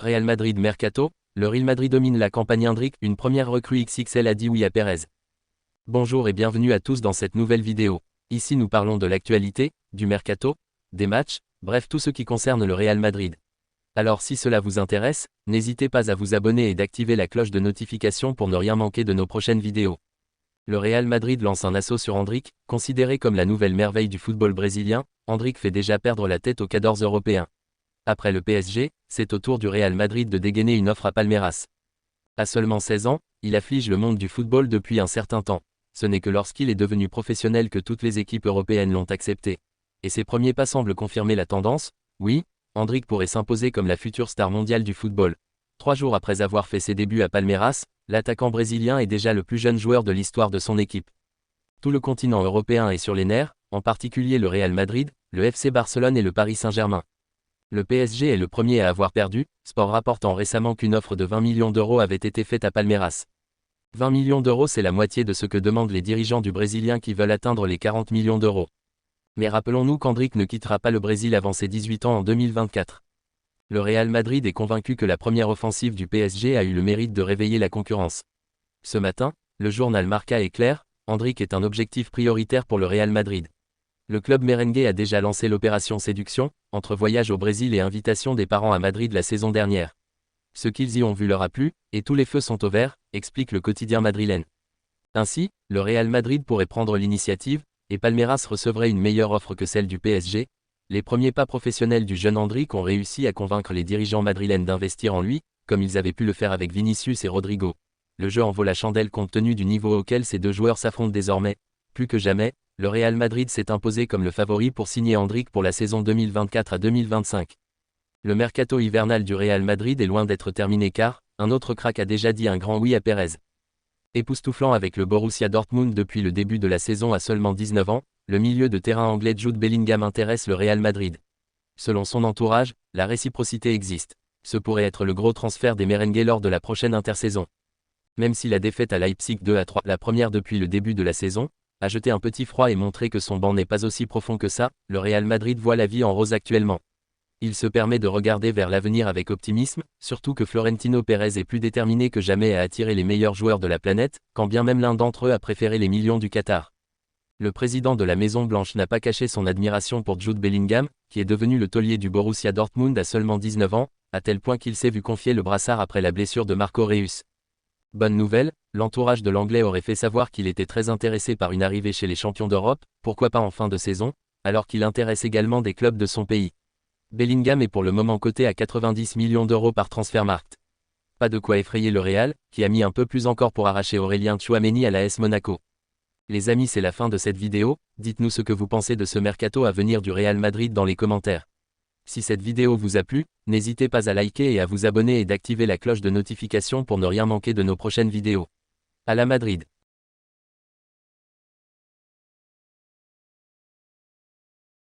Real Madrid Mercato, le Real Madrid domine la campagne Endrick, une première recrue XXL a dit oui à Pérez. Bonjour et bienvenue à tous dans cette nouvelle vidéo. Ici nous parlons de l'actualité, du mercato, des matchs, bref tout ce qui concerne le Real Madrid. Alors si cela vous intéresse, n'hésitez pas à vous abonner et d'activer la cloche de notification pour ne rien manquer de nos prochaines vidéos. Le Real Madrid lance un assaut sur Endrick, considéré comme la nouvelle merveille du football brésilien. Endrick fait déjà perdre la tête aux cadors européens. Après le PSG, c'est au tour du Real Madrid de dégainer une offre à Palmeiras. À seulement 16 ans, il afflige le monde du football depuis un certain temps. Ce n'est que lorsqu'il est devenu professionnel que toutes les équipes européennes l'ont accepté. Et ses premiers pas semblent confirmer la tendance. Oui, Endrick pourrait s'imposer comme la future star mondiale du football. 3 jours après avoir fait ses débuts à Palmeiras, l'attaquant brésilien est déjà le plus jeune joueur de l'histoire de son équipe. Tout le continent européen est sur les nerfs, en particulier le Real Madrid, le FC Barcelone et le Paris Saint-Germain. Le PSG est le premier à avoir perdu, Sport rapportant récemment qu'une offre de 20 millions d'euros avait été faite à Palmeiras. 20 millions d'euros, c'est la moitié de ce que demandent les dirigeants du Brésilien qui veulent atteindre les 40 millions d'euros. Mais rappelons-nous qu'Endrick ne quittera pas le Brésil avant ses 18 ans en 2024. Le Real Madrid est convaincu que la première offensive du PSG a eu le mérite de réveiller la concurrence. Ce matin, le journal Marca est clair, Endrick est un objectif prioritaire pour le Real Madrid. Le club merengue a déjà lancé l'opération séduction, entre voyage au Brésil et invitation des parents à Madrid la saison dernière. Ce qu'ils y ont vu leur a plu, et tous les feux sont au vert, explique le quotidien madrilène. Ainsi, le Real Madrid pourrait prendre l'initiative, et Palmeiras recevrait une meilleure offre que celle du PSG. Les premiers pas professionnels du jeune Endrick ont réussi à convaincre les dirigeants madrilènes d'investir en lui, comme ils avaient pu le faire avec Vinicius et Rodrigo. Le jeu en vaut la chandelle compte tenu du niveau auquel ces deux joueurs s'affrontent désormais. Plus que jamais, le Real Madrid s'est imposé comme le favori pour signer Endrick pour la saison 2024 à 2025. Le mercato hivernal du Real Madrid est loin d'être terminé car, un autre crack a déjà dit un grand oui à Pérez. Époustouflant avec le Borussia Dortmund depuis le début de la saison à seulement 19 ans, le milieu de terrain anglais Jude Bellingham intéresse le Real Madrid. Selon son entourage, la réciprocité existe. Ce pourrait être le gros transfert des merengues lors de la prochaine intersaison. Même si la défaite à Leipzig 2-3, la première depuis le début de la saison, a jeté un petit froid et montré que son banc n'est pas aussi profond que ça, le Real Madrid voit la vie en rose actuellement. Il se permet de regarder vers l'avenir avec optimisme, surtout que Florentino Pérez est plus déterminé que jamais à attirer les meilleurs joueurs de la planète, quand bien même l'un d'entre eux a préféré les millions du Qatar. Le président de la Maison Blanche n'a pas caché son admiration pour Jude Bellingham, qui est devenu le taulier du Borussia Dortmund à seulement 19 ans, à tel point qu'il s'est vu confier le brassard après la blessure de Marco Reus. Bonne nouvelle, l'entourage de l'Anglais aurait fait savoir qu'il était très intéressé par une arrivée chez les champions d'Europe, pourquoi pas en fin de saison, alors qu'il intéresse également des clubs de son pays. Bellingham est pour le moment coté à 90 millions d'euros par Transfermarkt. Pas de quoi effrayer le Real, qui a mis un peu plus encore pour arracher Aurélien Tchouaméni à l'AS Monaco. Les amis, c'est la fin de cette vidéo, dites-nous ce que vous pensez de ce mercato à venir du Real Madrid dans les commentaires. Si cette vidéo vous a plu, n'hésitez pas à liker et à vous abonner et d'activer la cloche de notification pour ne rien manquer de nos prochaines vidéos. À la Madrid.